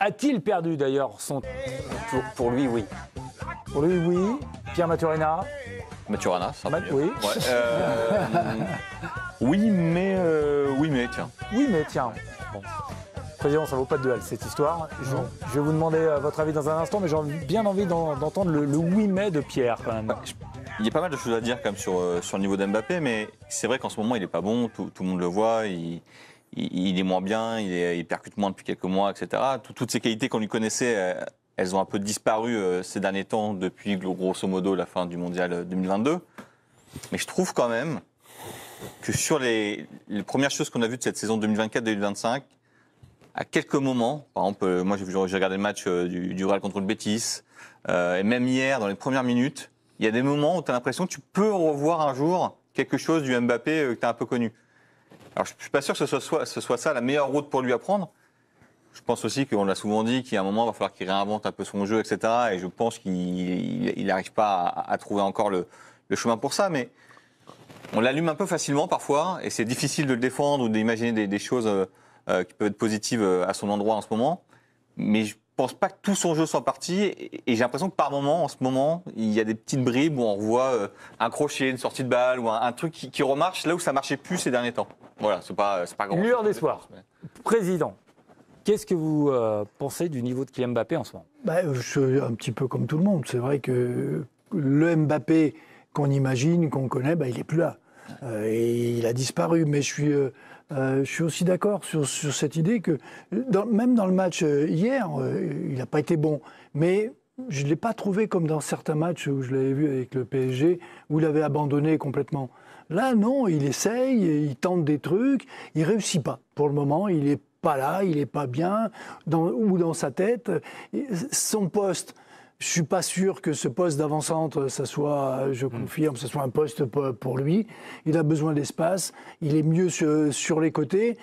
A-t-il perdu d'ailleurs son... Pour lui, oui. Pour lui, oui. Pierre Maturana. Maturana, ça va. Oui. Ouais, oui, mais tiens. Oui, mais tiens. Bon. Président, ça vaut pas de duel cette histoire. Je vais vous demander votre avis dans un instant, mais j'ai bien envie d'entendre le oui mais de Pierre quand même. Il y a pas mal de choses à dire quand même sur le niveau d'Mbappé, mais c'est vrai qu'en ce moment il est pas bon, tout le monde le voit, il est moins bien, il percute moins depuis quelques mois, etc. Toutes ces qualités qu'on lui connaissait, elles ont un peu disparu ces derniers temps depuis grosso modo la fin du mondial 2022. Mais je trouve quand même que sur les premières choses qu'on a vues de cette saison 2024-2025, à quelques moments, par exemple, moi j'ai regardé le match du Real contre le Betis, et même hier, dans les premières minutes, il y a des moments où tu as l'impression que tu peux revoir un jour quelque chose du Mbappé que tu as un peu connu. Alors je ne suis pas sûr que ce soit ça la meilleure route pour lui apprendre. Je pense aussi qu'on l'a souvent dit qu'à un moment, il va falloir qu'il réinvente un peu son jeu, etc. Et je pense qu'il n'arrive pas à trouver encore le chemin pour ça. Mais on l'allume un peu facilement parfois, et c'est difficile de le défendre ou d'imaginer des choses qui peuvent être positives à son endroit en ce moment. Mais je pense pas que tout son jeu soit parti. Et j'ai l'impression que par moment, en ce moment, il y a des petites bribes où on revoit un crochet, une sortie de balle ou un truc qui remarche là où ça marchait plus ces derniers temps. Voilà, c'est pas grand. Une lueur d'espoir. Président, qu'est-ce que vous pensez du niveau de Kylian Mbappé en ce moment ? Je suis un petit peu comme tout le monde. C'est vrai que le Mbappé qu'on imagine, qu'on connaît, il n'est plus là. Et il a disparu. Mais je suis aussi d'accord sur cette idée que, même dans le match hier, il n'a pas été bon. Mais je ne l'ai pas trouvé comme dans certains matchs où je l'avais vu avec le PSG, où il avait abandonné complètement. Là, non, il essaye, il tente des trucs, il ne réussit pas. Pour le moment, il n'est pas là, il n'est pas bien, ou dans sa tête. Son poste, je ne suis pas sûr que ce poste d'avant-centre, ça soit, je confirme, ça soit un poste pour lui. Il a besoin d'espace, il est mieux sur les côtés.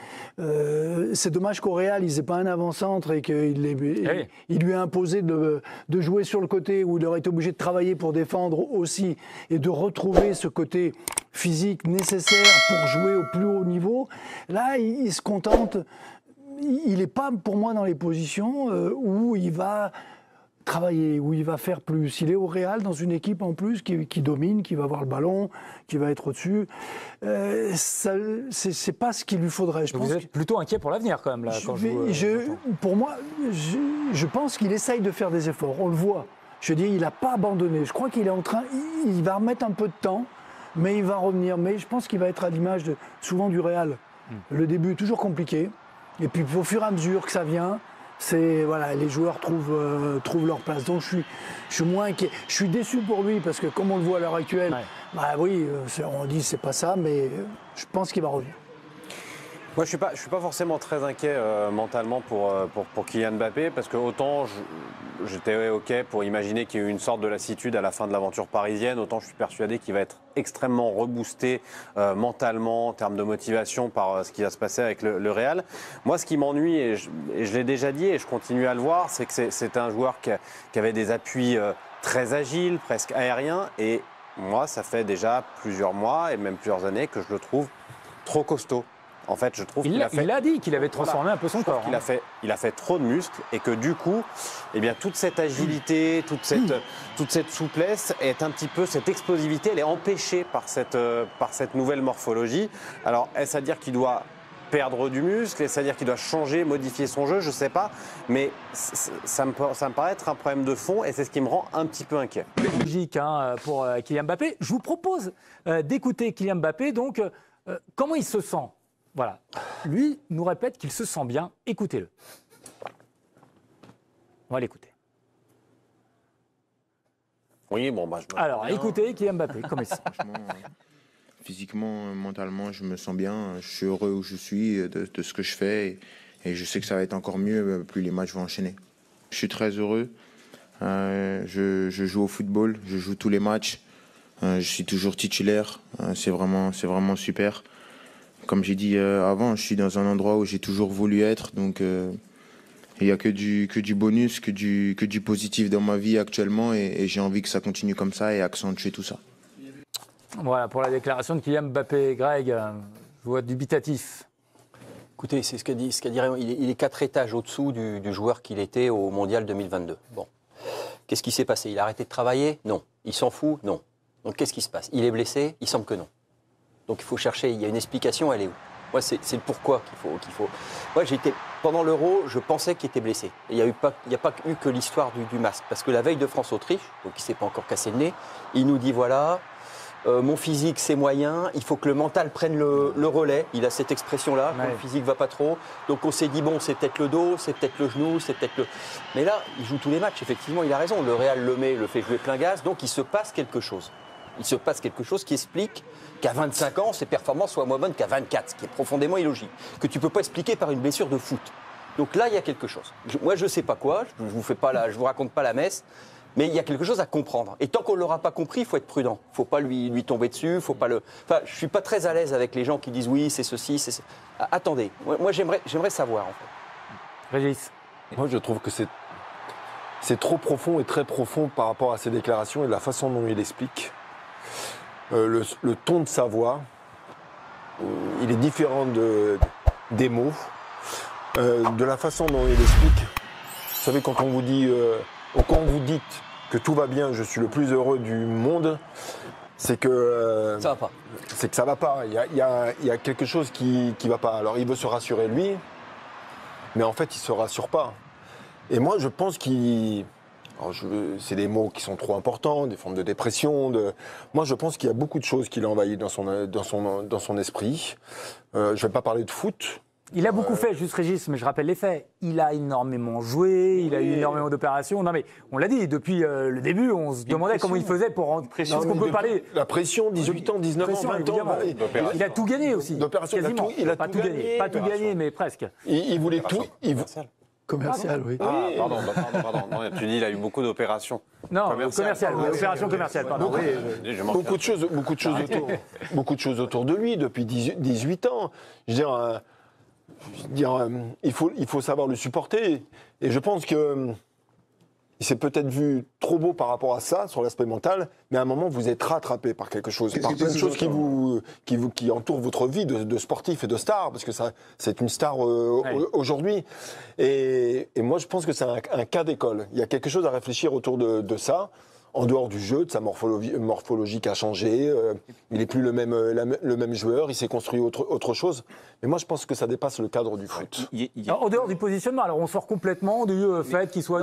C'est dommage qu'au Real, il n'ait pas un avant-centre et qu'il lui a imposé de jouer sur le côté, où il aurait été obligé de travailler pour défendre aussi, et de retrouver ce côté physique nécessaire pour jouer au plus haut niveau. Là, il se contente. Il n'est pas, pour moi, dans les positions où il va travailler, où il va faire plus. Il est au Real, dans une équipe en plus qui domine, qui va avoir le ballon, qui va être au-dessus. C'est pas ce qu'il lui faudrait. Vous êtes plutôt inquiet pour l'avenir quand même là. Pour moi, je pense qu'il essaye de faire des efforts. On le voit. Je dis, il n'a pas abandonné. Je crois qu'il est en train. Il va remettre un peu de temps, mais il va revenir. Mais je pense qu'il va être à l'image souvent du Real. Le début est toujours compliqué. Et puis au fur et à mesure que ça vient, les joueurs trouvent leur place. Donc je suis moins inquiet. Je suis déçu pour lui parce que comme on le voit à l'heure actuelle, on dit c'est pas ça, mais je pense qu'il va revenir. Moi, je suis pas forcément très inquiet mentalement pour Kylian Mbappé, parce que autant j'étais OK pour imaginer qu'il y a eu une sorte de lassitude à la fin de l'aventure parisienne, autant je suis persuadé qu'il va être extrêmement reboosté mentalement, en termes de motivation, par ce qui va se passer avec le Real. Moi, ce qui m'ennuie, et je l'ai déjà dit, et je continue à le voir, c'est que c'est un joueur qui avait des appuis très agiles, presque aériens, et moi, ça fait déjà plusieurs mois, et même plusieurs années, que je le trouve trop costaud. En fait, je trouve il a dit qu'il avait transformé un peu son corps. Il a fait trop de muscles et que du coup, toute cette agilité, toute cette souplesse est un petit peu, cette explosivité, elle est empêchée par cette nouvelle morphologie. Alors, est-ce à dire qu'il doit perdre du muscle, est-ce à dire qu'il doit changer, modifier son jeu, je ne sais pas, mais ça me paraît être un problème de fond et c'est ce qui me rend un petit peu inquiet. Logique pour Kylian Mbappé. Je vous propose d'écouter Kylian Mbappé. Donc, comment il se sent ? Voilà. Lui nous répète qu'il se sent bien. Écoutez-le. On va l'écouter. Oui, Alors, écoutez Kylian Mbappé, comment il se sent ? Physiquement, mentalement, je me sens bien. Je suis heureux où je suis, de ce que je fais. Et je sais que ça va être encore mieux, plus les matchs vont enchaîner. Je suis très heureux. Je joue au football, je joue tous les matchs. Je suis toujours titulaire. C'est vraiment super. Comme j'ai dit avant, je suis dans un endroit où j'ai toujours voulu être, donc il n'y a que du bonus, que du positif dans ma vie actuellement, et j'ai envie que ça continue comme ça et accentuer tout ça. Voilà pour la déclaration de Kylian Mbappé. Greg, je vois dubitatif. Écoutez, c'est ce qu'a dit Raymond. Il est 4 étages au-dessous du joueur qu'il était au Mondial 2022. Bon. Qu'est-ce qui s'est passé? Il a arrêté de travailler? Non. Il s'en fout? Non. Donc qu'est-ce qui se passe? Il est blessé? Il semble que non. Donc il faut chercher, il y a une explication, elle est où? Moi, c'est le pourquoi qu'il faut. Moi, pendant l'Euro, je pensais qu'il était blessé. Il n'y a pas eu que l'histoire du masque. Parce que la veille de France-Autriche, donc il ne s'est pas encore cassé le nez, il nous dit voilà, mon physique c'est moyen, il faut que le mental prenne le relais. Il a cette expression-là, quand le physique ne va pas trop. Donc on s'est dit bon, c'est peut-être le dos, c'est peut-être le genou, c'est peut-être le. Mais là, il joue tous les matchs, effectivement, il a raison. Le Real le fait jouer plein gaz, donc il se passe quelque chose. Il se passe quelque chose qui explique qu'à 25 ans, ses performances soient moins bonnes qu'à 24, ce qui est profondément illogique, que tu ne peux pas expliquer par une blessure de foot. Donc là, il y a quelque chose. Moi, je ne sais pas quoi, je ne vous raconte pas la messe, mais il y a quelque chose à comprendre. Et tant qu'on ne l'aura pas compris, il faut être prudent. Il ne faut pas lui tomber dessus, faut pas le... Enfin, je ne suis pas très à l'aise avec les gens qui disent oui, c'est ceci, c'est ça. Attendez, moi j'aimerais savoir, en fait. Régis. Moi, je trouve que c'est trop profond et très profond par rapport à ses déclarations et la façon dont il explique. Le ton de sa voix, il est différent des mots, de la façon dont il explique. Vous savez, quand on vous dit, quand vous dites que tout va bien, je suis le plus heureux du monde, c'est que ça va pas. C'est que ça va pas. Il y a quelque chose qui va pas. Alors il veut se rassurer lui, mais en fait il se rassure pas. Et moi je pense c'est des mots qui sont trop importants, des formes de dépression. Moi, je pense qu'il y a beaucoup de choses qui l'envahissent dans son esprit. Je ne vais pas parler de foot. Il a beaucoup fait, juste Régis, mais je rappelle les faits. Il a énormément joué, il a eu énormément d'opérations. Non mais, on l'a dit, depuis le début, on se demandait comment il faisait pour rendre... Est-ce qu'on peut parler... La pression, 18 ans, 19 ans, 20 ans. Il a tout gagné aussi, quasiment. Il a pas tout gagné, pas tout gagné, mais presque. Il voulait tout... Commercial, oui. Ah, pardon. Non, tu dis il a eu beaucoup d'opérations. Non, commercial, opération commerciale, pardon. Beaucoup de choses autour de lui depuis 18 ans. Je veux dire, il faut savoir le supporter. Et je pense que il s'est peut-être vu trop beau par rapport à ça, sur l'aspect mental, mais à un moment, vous êtes rattrapé par quelque chose, par plein de choses qui entourent votre vie de sportif et de star, parce que c'est une star aujourd'hui. Et moi, je pense que c'est un cas d'école. Il y a quelque chose à réfléchir autour de ça. En dehors du jeu, de sa morphologie qui a changé, il n'est plus le même joueur, il s'est construit autre chose. Mais moi, je pense que ça dépasse le cadre du foot. Alors, en dehors du positionnement, alors on sort complètement du fait qu'il soit...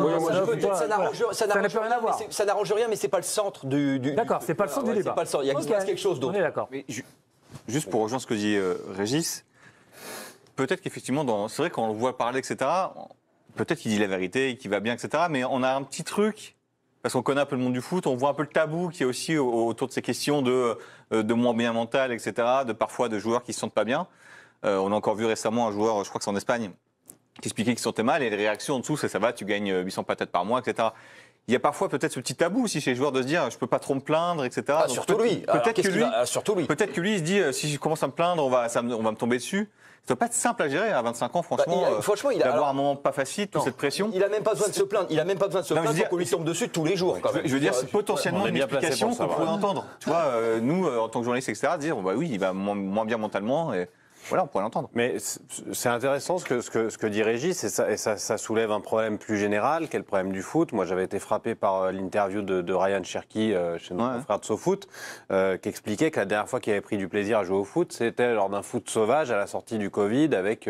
Ça n'arrange rien, mais ça n'arrange rien, mais c'est pas le centre du... D'accord, c'est pas le centre du débat. C'est pas le centre, il y a quelque chose d'autre. On est d'accord. Juste pour rejoindre ce que dit Régis, peut-être qu'effectivement, c'est vrai qu'on le voit parler, etc., peut-être qu'il dit la vérité, qu'il va bien, etc., mais on a un petit truc... Parce qu'on connaît un peu le monde du foot, on voit un peu le tabou qui est aussi autour de ces questions de moins bien mental, etc., parfois de joueurs qui se sentent pas bien. On a encore vu récemment un joueur, je crois que c'est en Espagne, qui expliquait qu'il se sentait mal et les réactions en dessous, ça va, tu gagnes 800 patates par mois, etc. Il y a parfois peut-être ce petit tabou aussi chez les joueurs de se dire je peux pas trop me plaindre, etc. Ah, surtout lui. Peut-être que lui, il se dit si je commence à me plaindre, on va me tomber dessus. Ça doit pas être simple à gérer à 25 ans, franchement. D'avoir un moment pas facile, toute cette pression. Il a même pas besoin de se plaindre. Il a même pas besoin de se plaindre pour qu'on lui tombe dessus tous les jours. Je veux dire, c'est potentiellement une explication qu'on pourrait entendre. Tu vois, nous, en tant que journalistes, etc., dire bah oui, il va moins bien mentalement. Et voilà, on pourrait l'entendre. Mais c'est intéressant ce que dit Régis, et ça soulève un problème plus général, qui est le problème du foot. Moi, j'avais été frappé par l'interview de Ryan Cherki chez notre frère de SoFoot, qui expliquait que la dernière fois qu'il avait pris du plaisir à jouer au foot, c'était lors d'un foot sauvage à la sortie du Covid avec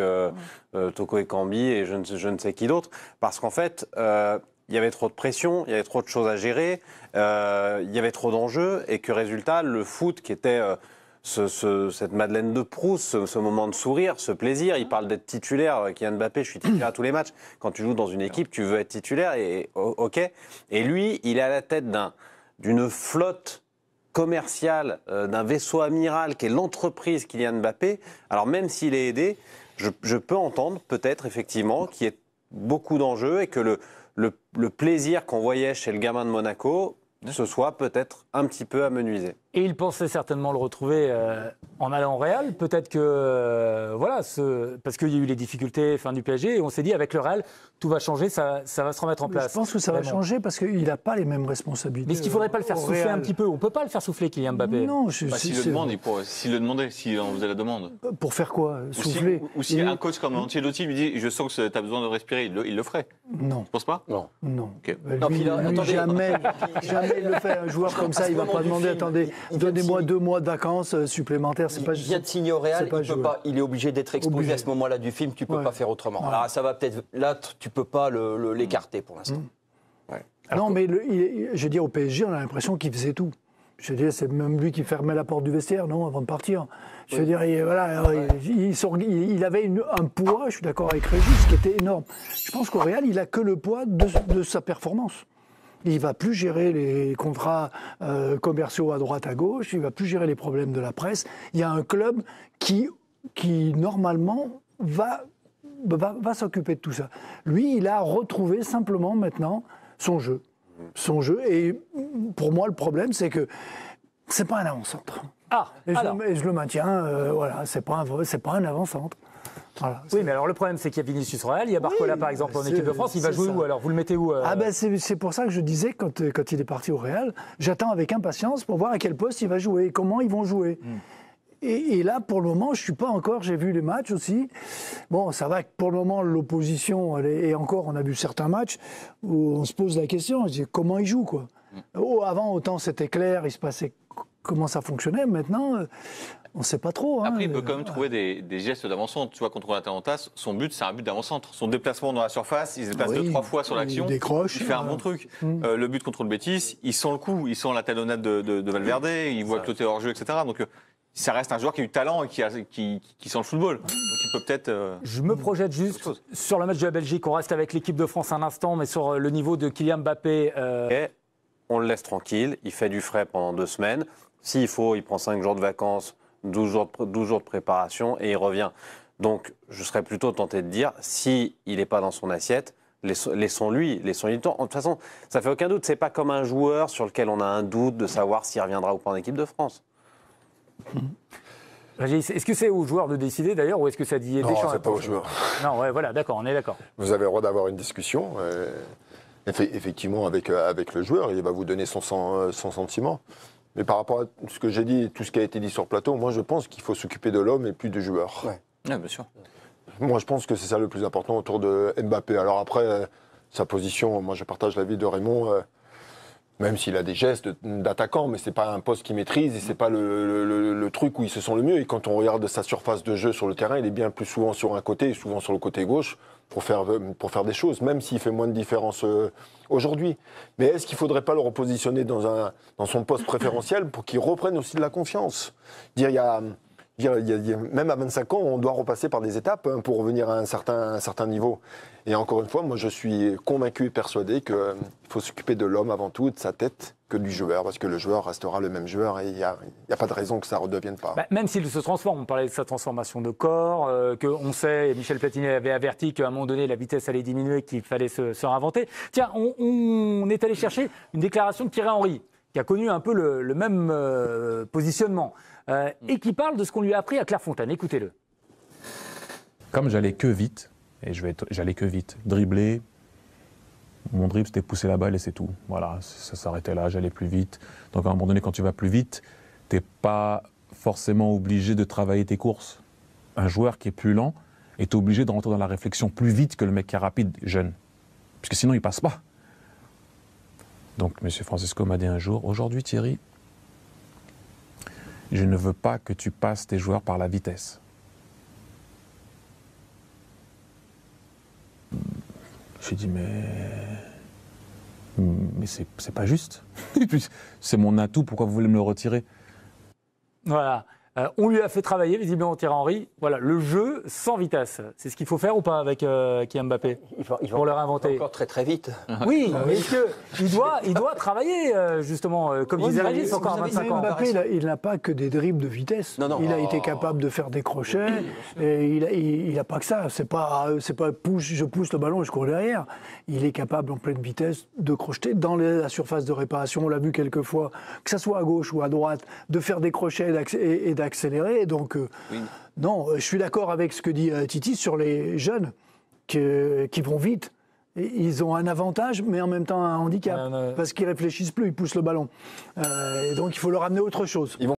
Toko Ekambi et je ne sais qui d'autre. Parce qu'en fait, il y avait trop de pression, il y avait trop de choses à gérer, il y avait trop d'enjeux, et que résultat, le foot qui était... cette Madeleine de Proust, ce moment de sourire, ce plaisir. Il parle d'être titulaire. Kylian Mbappé, je suis titulaire à tous les matchs. Quand tu joues dans une équipe, tu veux être titulaire, et ok. Et lui, il est à la tête d'une flotte commerciale, d'un vaisseau amiral qui est l'entreprise Kylian Mbappé. Alors même s'il est aidé, je peux entendre peut-être effectivement qu'il y ait beaucoup d'enjeux et que le plaisir qu'on voyait chez le gamin de Monaco, ce soit peut-être un petit peu amenuisé. Et il pensait certainement le retrouver en allant au Real. Peut-être que, parce qu'il y a eu les difficultés du PSG, et on s'est dit, avec le Real, tout va changer, ça va se remettre en place. Je pense que ça va changer parce qu'il n'a pas les mêmes responsabilités. Mais est-ce qu'il ne faudrait pas le faire souffler un petit peu? On ne peut pas le faire souffler, Kylian Mbappé. Non, s'il le demande, s'il le demandait, si on faisait la demande. Pour faire quoi? Souffler? Ou si un coach comme Ancelotti lui dit, je sens que tu as besoin de respirer, il le ferait. Non. Tu penses pas? Non. Non. Okay. Lui, jamais il le fait. Un joueur comme ça, il ne va pas demander, attendez, donnez-moi 2 mois de vacances supplémentaires. Il vient de signer au Real, il est obligé d'être exposé à ce moment-là du film, tu ne peux pas faire autrement. Ouais. Alors ça va peut-être, là, tu ne peux pas l'écarter pour l'instant. Non, mais je veux dire, au PSG, on a l'impression qu'il faisait tout. Je veux dire, c'est même lui qui fermait la porte du vestiaire, non, avant de partir. Je veux dire, il avait un poids, je suis d'accord avec Régis, qui était énorme. Je pense qu'au Real, il n'a que le poids de sa performance. Il ne va plus gérer les contrats commerciaux à droite, à gauche, il ne va plus gérer les problèmes de la presse. Il y a un club qui normalement, va s'occuper de tout ça. Lui, il a retrouvé simplement maintenant son jeu. Et pour moi, le problème, c'est que c'est pas un avant-centre. Et je le maintiens, c'est pas un avant-centre. Voilà, oui, mais alors le problème, c'est qu'il y a Vinicius Real, il y a Barcola, par exemple, en équipe de France. Il va jouer où alors? Vous le mettez où c'est pour ça que je disais, quand il est parti au Real, j'attends avec impatience pour voir à quel poste il va jouer et comment ils vont jouer. Et là, pour le moment, je ne suis pas encore, j'ai vu les matchs aussi. Bon, ça va que pour le moment, l'opposition, et encore, on a vu certains matchs où on se pose la question, on se dit, comment ils jouent, quoi. Avant, autant c'était clair, il se passait comment ça fonctionnait. Maintenant, on ne sait pas trop. Après, il peut quand même trouver des gestes d'avant-centre. Tu vois, contre l'Atalanta, son but, c'est un but d'avant-centre. Son déplacement dans la surface, il se déplace 2-3 fois sur l'action. Il décroche. Il fait un bon truc. Le but contre le Betis, il sent le coup, il sent la talonnade de Valverde, il voit que le hors jeu, etc. Donc, ça reste un joueur qui a du talent et qui sent le football. Donc il peut peut-être. Je me projette juste sur le match de la Belgique. On reste avec l'équipe de France un instant, mais sur le niveau de Kylian Mbappé. Et on le laisse tranquille. Il fait du frais pendant 2 semaines. S'il faut, il prend 5 jours de vacances, 12 jours de préparation et il revient. Donc je serais plutôt tenté de dire, s'il n'est pas dans son assiette, laissons-lui le temps. De toute façon, ça fait aucun doute. C'est pas comme un joueur sur lequel on a un doute de savoir s'il reviendra ou pas en équipe de France. Est-ce que c'est aux joueurs de décider d'ailleurs ou est-ce que ça dit Deschamps? Non, c'est pas aux joueurs. Non, voilà, d'accord, on est d'accord. Vous avez le droit d'avoir une discussion, effectivement, avec le joueur, il va vous donner son sentiment. Mais par rapport à ce que j'ai dit, tout ce qui a été dit sur le plateau, moi je pense qu'il faut s'occuper de l'homme et plus du joueur. Ouais, bien sûr. Moi je pense que c'est ça le plus important autour de Mbappé. Alors après, sa position, moi je partage l'avis de Raymond. Même s'il a des gestes d'attaquant, mais c'est pas un poste qu'il maîtrise et c'est pas le truc où il se sent le mieux. Et quand on regarde sa surface de jeu sur le terrain, il est bien plus souvent sur un côté, souvent sur le côté gauche, pour faire des choses, même s'il fait moins de différence aujourd'hui. Mais est-ce qu'il faudrait pas le repositionner dans son poste préférentiel pour qu'il reprenne aussi de la confiance? Même à 25 ans, on doit repasser par des étapes pour revenir à un certain niveau. Et encore une fois, moi, je suis convaincu et persuadé qu'il faut s'occuper de l'homme avant tout, de sa tête, que du joueur, parce que le joueur restera le même joueur et il n'y a pas de raison que ça ne redevienne pas. Même s'il se transforme, on parlait de sa transformation de corps, qu'on sait, et Michel Platini avait averti qu'à un moment donné, la vitesse allait diminuer, qu'il fallait se réinventer. Tiens, on est allé chercher une déclaration de Thierry Henry, qui a connu un peu le même positionnement. Et qui parle de ce qu'on lui a appris à Clairefontaine. Écoutez-le. Comme j'allais que vite, j'allais que vite, dribbler, mon dribble c'était pousser la balle et c'est tout. Voilà, ça s'arrêtait là, j'allais plus vite. Donc à un moment donné, quand tu vas plus vite, t'es pas forcément obligé de travailler tes courses. Un joueur qui est plus lent est obligé de rentrer dans la réflexion plus vite que le mec qui est rapide, jeune. Parce que sinon il passe pas. Donc M. Francisco m'a dit un jour, aujourd'hui Thierry, je ne veux pas que tu passes tes joueurs par la vitesse. J'ai dit, mais c'est pas juste. C'est mon atout, pourquoi vous voulez me le retirer? Voilà. On lui a fait travailler visiblement Thierry Henry. Voilà, le jeu sans vitesse. C'est ce qu'il faut faire ou pas avec Kylian Mbappé pour le réinventer encore très inventer. Oui, mais il doit travailler justement, comme disait Régis, encore à 25 ans. Mbappé, il n'a pas que des dribbles de vitesse. Non. Il a été capable de faire des crochets. Et il n'a pas que ça. C'est pas je pousse le ballon et je cours derrière. Il est capable en pleine vitesse de crocheter dans la surface de réparation. On l'a vu quelques fois, que ça soit à gauche ou à droite, de faire des crochets et d'accélérer. Donc, non, je suis d'accord avec ce que dit Titi sur les jeunes qui vont vite. Et ils ont un avantage, mais en même temps un handicap, parce qu'ils réfléchissent plus, ils poussent le ballon. Et donc il faut leur amener autre chose.